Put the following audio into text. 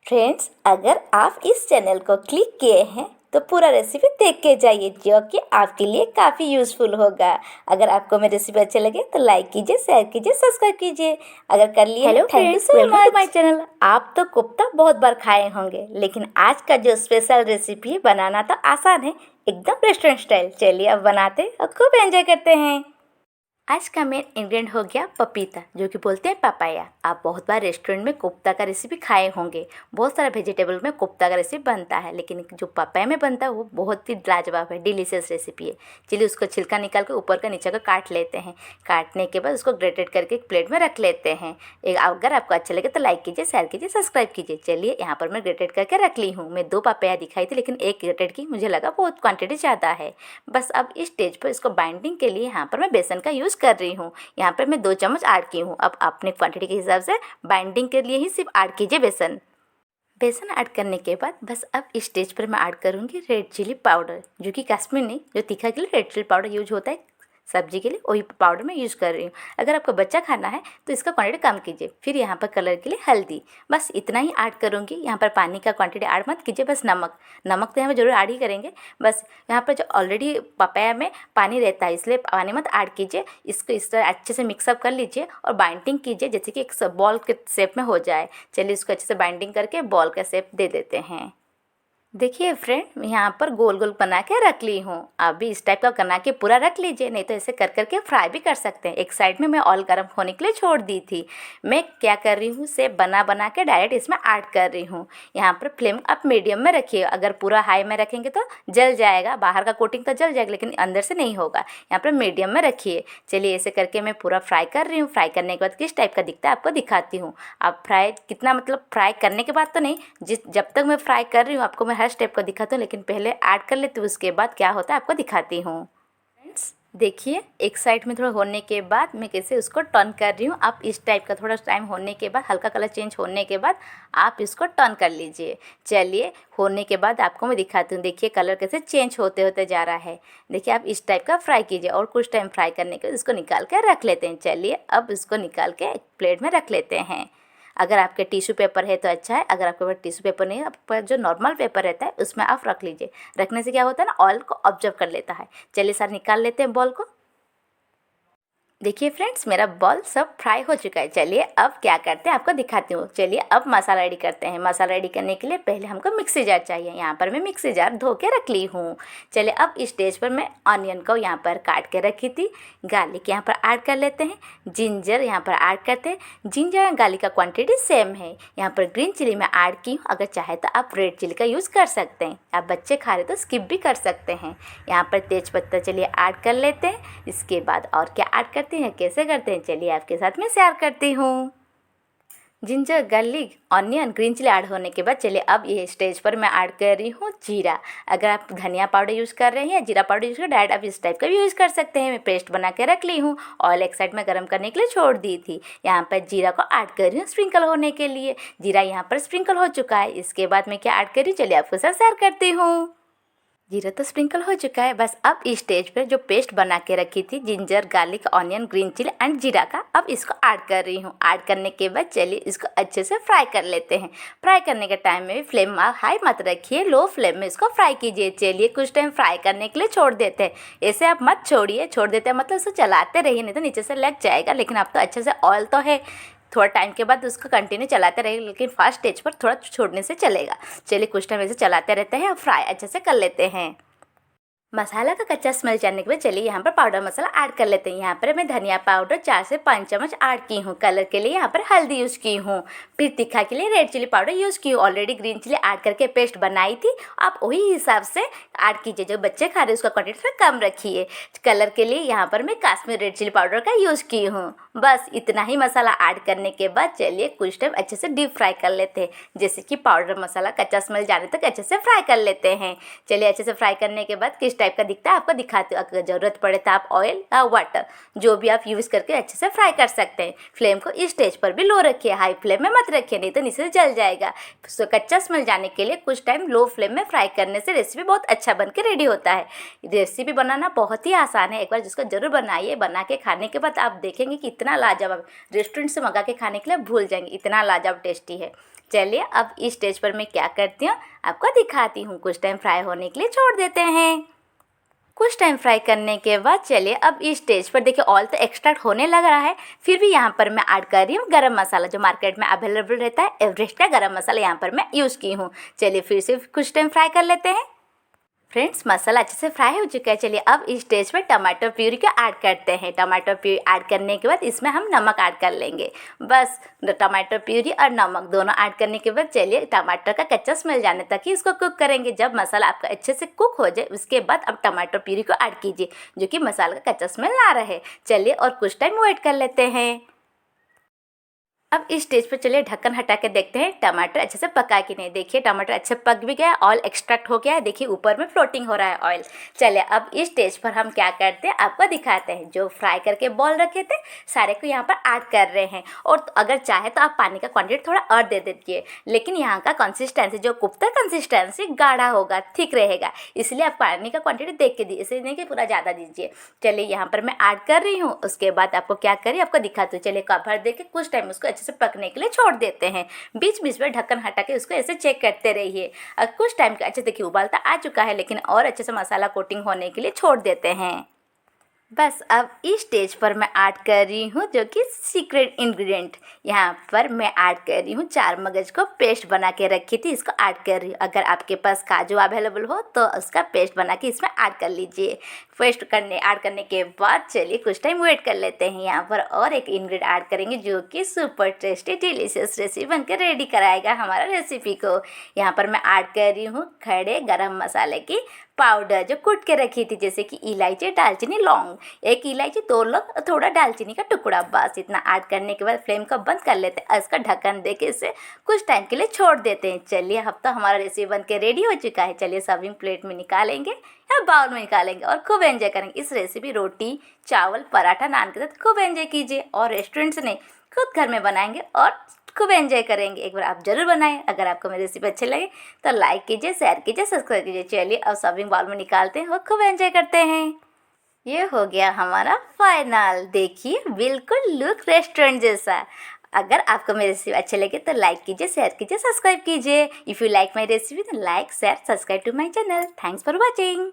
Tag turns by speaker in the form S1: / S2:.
S1: Friends, अगर आप इस चैनल को क्लिक किए हैं तो पूरा रेसिपी देख के जाइए, जो कि आपके लिए काफ़ी यूज़फुल होगा। अगर आपको मेरी रेसिपी अच्छे लगे तो लाइक कीजिए, शेयर कीजिए, सब्सक्राइब कीजिए। अगर कर लिए
S2: hello
S1: thank you
S2: friends,
S1: so
S2: welcome
S1: much
S2: to my channel.
S1: आप तो कोफ्ता बहुत बार खाए होंगे, लेकिन आज का जो स्पेशल रेसिपी है बनाना तो आसान है, एकदम रेस्टोरेंट स्टाइल। चलिए अब बनाते हैं और खूब एंजॉय करते हैं। आज का मेन इंग्रेडिएंट हो गया पपीता, जो कि बोलते हैं पपाया। आप बहुत बार रेस्टोरेंट में कोफ्ता का रेसिपी खाए होंगे। बहुत सारा वेजिटेबल में कोफ्ता का रेसिपी बनता है, लेकिन जो पपाया में बनता है वो बहुत ही लाजवाब है, डिलीशियस रेसिपी है। चलिए उसको छिलका निकाल के ऊपर का नीचे का काट लेते हैं। काटने के बाद उसको ग्रेटेड करके एक प्लेट में रख लेते हैं। अगर आपको अच्छा लगे तो लाइक कीजिए, शेयर कीजिए, सब्सक्राइब कीजिए। चलिए यहाँ पर मैं ग्रेटेड करके रख ली हूँ। मैं 2 पपाया दिखाई थी, लेकिन एक ग्रेटेड की मुझे लगा बहुत क्वान्टिटी ज़्यादा है। बस अब इस स्टेज पर इसको बाइंडिंग के लिए यहाँ पर मैं बेसन का यूज़ कर रही हूँ। यहाँ पर मैं 2 चम्मच ऐड की हूँ। अब अपने क्वांटिटी के हिसाब से बाइंडिंग के लिए ही सिर्फ ऐड कीजिए बेसन ऐड करने के बाद बस अब इस स्टेज पर मैं ऐड करूँगी रेड चिली पाउडर, जो कि कश्मीर नहीं, जो तीखा के लिए रेड चिली पाउडर यूज होता है सब्जी के लिए, वही पाउडर मैं यूज़ कर रही हूँ। अगर आपको बच्चा खाना है तो इसका क्वांटिटी कम कीजिए। फिर यहाँ पर कलर के लिए हल्दी, बस इतना ही ऐड करूँगी। यहाँ पर पानी का क्वांटिटी ऐड मत कीजिए। बस नमक तो यहाँ पर जरूर ऐड ही करेंगे। बस यहाँ पर जो ऑलरेडी पपाया में पानी रहता है, इसलिए पानी मत ऐड कीजिए। इसको इस तरह अच्छे से मिक्सअप कर लीजिए और बाइंडिंग कीजिए, जैसे कि एक बॉल के शेप में हो जाए। चलिए इसको अच्छे से बाइंडिंग करके बॉल का शेप दे देते हैं। देखिए फ्रेंड, मैं यहाँ पर गोल गोल बना के रख ली हूँ। अभी इस टाइप का बना के पूरा रख लीजिए, नहीं तो ऐसे कर करके फ्राई भी कर सकते हैं। एक साइड में मैं ऑयल गर्म होने के लिए छोड़ दी थी। मैं क्या कर रही हूँ, सेब बना बना के डायरेक्ट इसमें ऐड कर रही हूँ। यहाँ पर फ्लेम आप मीडियम में रखिए। अगर पूरा हाई में रखेंगे तो जल जाएगा, बाहर का कोटिंग तो जल जाएगा, लेकिन अंदर से नहीं होगा। यहाँ पर मीडियम में रखिए। चलिए ऐसे करके मैं पूरा फ्राई कर रही हूँ। फ्राई करने के बाद किस टाइप का दिखता है आपको दिखाती हूँ। आप फ्राई कितना, मतलब फ्राई करने के बाद तो नहीं, जब तक मैं फ्राई कर रही हूँ आपको मैं हर स्टेप को दिखाती हूँ, लेकिन पहले ऐड कर लेती हूँ, उसके बाद क्या होता है आपको दिखाती हूँ। फ्रेंड्स देखिए, एक साइड में थोड़ा होने के बाद मैं कैसे उसको टर्न कर रही हूँ। आप इस टाइप का थोड़ा टाइम होने के बाद, हल्का कलर चेंज होने के बाद आप इसको टर्न कर लीजिए। चलिए होने के बाद आपको मैं दिखाती हूँ। देखिए कलर कैसे चेंज होते होते जा रहा है। देखिए आप इस टाइप का फ्राई कीजिए और कुछ टाइम फ्राई करने के बाद इसको निकाल कर रख लेते हैं। चलिए अब इसको निकाल के एक प्लेट में रख लेते हैं। अगर आपके टिश्यू पेपर है तो अच्छा है, अगर आपके पास टिश्यू पेपर नहीं है, आपके पास जो नॉर्मल पेपर रहता है उसमें आप रख लीजिए। रखने से क्या होता है ना, ऑयल को ऑब्जर्व कर लेता है। चलिए सर निकाल लेते हैं बॉल को। देखिए फ्रेंड्स, मेरा बॉल सब फ्राई हो चुका है। चलिए अब क्या करते हैं आपको दिखाती हूँ। चलिए अब मसाला रेडी करते हैं। मसाला रेडी करने के लिए पहले हमको मिक्सी जार चाहिए। यहाँ पर मैं मिक्सी जार धो के रख ली हूँ। चलिए अब इस स्टेज पर मैं ऑनियन को यहाँ पर काट के रखी थी। गार्लिक यहाँ पर ऐड कर लेते हैं। जिंजर यहाँ पर ऐड करते हैं। जिंजर और गार्लिक का क्वान्टिटी सेम है। यहाँ पर ग्रीन चिली मैं ऐड की हूँ। अगर चाहे तो आप रेड चिली का यूज़ कर सकते हैं। आप बच्चे खा रहे तो स्किप भी कर सकते हैं। यहाँ पर तेज पत्ता चलिए ऐड कर लेते हैं। इसके बाद और क्या ऐड करते हैं, कैसे करते हैं, चलिए आपके साथ में शेयर करती हूँ। Ginger, garlic, onion, green chilli add होने के बाद चलिए अब ये स्टेज पर मैं ऐड कर रही हूँ जीरा। अगर आप धनिया पाउडर यूज़ कर रहे हैं या जीरा पाउडर यूज़ कर डायरेक्ट आप इस टाइप का भी यूज़ कर सकते हैं। मैं पेस्ट बना के रख ली हूँ। ऑयल एक साइड में गर्म करने के लिए छोड़ दी थी। यहाँ पर जीरा को ऐड कर रही हूँ स्प्रिंकल होने के लिए। जीरा यहाँ पर स्प्रिंकल हो चुका है। इसके बाद मैं क्या ऐड कर रही हूँ, चलिए आपके साथ शेयर करती हूँ। जीरा तो स्प्रिंकल हो चुका है। बस अब इस स्टेज पर जो पेस्ट बना के रखी थी ginger, garlic, onion, green chilli and जीरा का, अब इसको ऐड कर रही हूँ। ऐड करने के बाद चलिए इसको अच्छे से फ्राई कर लेते हैं। फ्राई करने के टाइम में भी फ्लेम हाई मत रखिए, लो फ्लेम में इसको फ्राई कीजिए। चलिए कुछ टाइम फ्राई करने के लिए छोड़ देते हैं। ऐसे आप मत छोड़िए, छोड़ देते हैं मतलब इसे चलाते रहिए, नहीं तो नीचे से लग जाएगा। लेकिन आप तो अच्छे से, ऑयल तो है, थोड़ा टाइम के बाद उसको कंटिन्यू चलाते रहेंगे, लेकिन फर्स्ट स्टेज पर थोड़ा छोड़ने से चलेगा। चलिए कुछ टाइम ऐसे चलाते रहते हैं और फ्राई अच्छे से कर लेते हैं। मसाला का कच्चा स्मेल जाने के बाद चलिए यहाँ पर पाउडर मसाला ऐड कर लेते हैं। यहाँ पर मैं धनिया पाउडर 4 से 5 चम्मच ऐड की हूँ। कलर के लिए यहाँ पर हल्दी यूज़ की हूँ। फिर तीखा के लिए रेड चिली पाउडर यूज़ की हूँ। ऑलरेडी ग्रीन चिली ऐड करके पेस्ट बनाई थी, आप वही हिसाब से ऐड कीजिए। जो बच्चे खा रहे हैं उसका क्वांटिटी थोड़ा कम रखिए। कलर के लिए यहाँ पर मैं कश्मीर रेड चिली पाउडर का यूज़ की हूँ। बस इतना ही मसाला ऐड करने के बाद चलिए कुछ टाइम अच्छे से डीप फ्राई कर लेते हैं, जैसे कि पाउडर मसाला कच्चा स्मेल जाने तक अच्छे से फ्राई कर लेते हैं। चलिए अच्छे से फ्राई करने के बाद किस टाइप का दिखता है आपको दिखाती हूँ। अगर ज़रूरत पड़े तो आप ऑयल या वाटर जो भी आप यूज़ करके अच्छे से फ्राई कर सकते हैं। फ्लेम को इस स्टेज पर भी लो रखिए, हाई फ्लेम में मत रखिए, नहीं तो नीचे से जल जाएगा। तो कच्चा स्मेल जाने के लिए कुछ टाइम लो फ्लेम में फ्राई करने से रेसिपी बहुत अच्छा बन के रेडी होता है। रेसिपी बनाना बहुत ही आसान है, एक बार जिसको ज़रूर बनाइए। बना के खाने के बाद आप देखेंगे कि इतना लाजवाब, रेस्टोरेंट से मंगा के खाने के लिए भूल जाएंगे, इतना लाजवाब टेस्टी है। चलिए अब इस स्टेज पर मैं क्या करती हूँ आपको दिखाती हूँ। कुछ टाइम फ्राई होने के लिए छोड़ देते हैं। कुछ टाइम फ्राई करने के बाद चलिए अब इस स्टेज पर देखिए ऑयल तो एक्सट्रैक्ट होने लग रहा है, फिर भी यहाँ पर मैं ऐड कर रही हूँ गरम मसाला जो मार्केट में अवेलेबल रहता है। एवरेस्ट का गरम मसाला यहाँ पर मैं यूज़ की हूँ। चलिए फिर से कुछ टाइम फ्राई कर लेते हैं। फ्रेंड्स मसाला अच्छे से फ्राई हो चुका है। चलिए अब इस स्टेज पर टमाटर प्यूरी को ऐड करते हैं। टमाटर प्यूरी ऐड करने के बाद इसमें हम नमक ऐड कर लेंगे। बस टमाटर प्यूरी और नमक दोनों ऐड करने के बाद चलिए टमाटर का कच्चा स्मेल जाने तक ही इसको कुक करेंगे। जब मसाला आपका अच्छे से कुक हो जाए उसके बाद अब टमाटर प्यूरी को ऐड कीजिए जो कि मसाला का कच्चा स्मेल ना रहे। चलिए और कुछ टाइम वेट कर लेते हैं। अब इस स्टेज पर चलिए ढक्कन हटा के देखते हैं टमाटर अच्छे से पका कि नहीं। देखिए टमाटर अच्छे पक भी गया, ऑयल एक्सट्रैक्ट हो गया है। देखिए ऊपर में फ्लोटिंग हो रहा है ऑयल। चलिए अब इस स्टेज पर हम क्या करते हैं आपको दिखाते हैं। जो फ्राई करके बॉल रखे थे सारे को यहाँ पर ऐड कर रहे हैं। और अगर चाहे तो आप पानी का क्वांटिटी थोड़ा और दे दीजिए, लेकिन यहाँ का कंसिस्टेंसी जो कुफ्ता कंसिस्टेंसी गाढ़ा होगा, थिक रहेगा, इसलिए आप पानी का क्वांटिटी देख के दीजिए, इसलिए नहीं कि पूरा ज़्यादा दीजिए। चलिए यहाँ पर मैं ऐड कर रही हूँ। उसके बाद आपको क्या करिए आपको दिखाती हूँ। चलिए कवर दे के कुछ टाइम उसको अच्छे से पकने के लिए छोड़ देते हैं। बीच बीच में ढक्कन हटा के उसको ऐसे चेक करते रहिए। और कुछ टाइम के अच्छे देखिए उबालता आ चुका है, लेकिन और अच्छे से मसाला कोटिंग होने के लिए छोड़ देते हैं। बस अब इस स्टेज पर मैं ऐड कर रही हूँ जो कि सीक्रेट इंग्रेडिएंट। यहाँ पर मैं ऐड कर रही हूँ 4 मगज को पेस्ट बना के रखी थी, इसको ऐड कर रही हूँ। अगर आपके पास काजू अवेलेबल हो तो उसका पेस्ट बना के इसमें ऐड कर लीजिए। पेस्ट ऐड करने के बाद चलिए कुछ टाइम वेट कर लेते हैं। यहाँ पर और एक इंग्रेडिएंट ऐड करेंगे जो कि सुपर टेस्टी डिलीशियस रेसिपी बनकर रेडी कराएगा हमारा रेसिपी को। यहाँ पर मैं ऐड कर रही हूँ खड़े गरम मसाले की पाउडर जो कूट के रखी थी, जैसे कि इलायची, दालचीनी, लौंग, 1 इलायची, 2 लौंग, थोड़ा दालचीनी का टुकड़ा। बस इतना ऐड करने के बाद फ्लेम को बंद कर लेते हैं। इसका ढक्कन दे के इसे कुछ टाइम के लिए छोड़ देते हैं। चलिए अब तो हमारा रेसिपी बन के रेडी हो चुका है। चलिए सर्विंग प्लेट में निकालेंगे या बाउल में निकालेंगे और खूब एंजॉय करेंगे। इस रेसिपी रोटी, चावल, पराठा, नान के साथ खूब एंजॉय कीजिए। और रेस्टोरेंट से नहीं, खुद घर में बनाएंगे और खूब एंजॉय करेंगे। एक बार आप जरूर बनाएं। अगर आपको मेरी रेसिपी अच्छी लगे तो लाइक कीजिए, शेयर कीजिए, सब्सक्राइब कीजिए। चलिए अब सर्विंग बाउल में निकालते हैं और खूब एंजॉय करते हैं। ये हो गया हमारा फाइनल। देखिए बिल्कुल लुक रेस्टोरेंट जैसा। अगर आपको मेरी रेसिपी अच्छी लगे तो लाइक कीजिए, शेयर कीजिए, सब्सक्राइब कीजिए। If you like my recipe तो like, share, subscribe to my channel. Thanks for watching.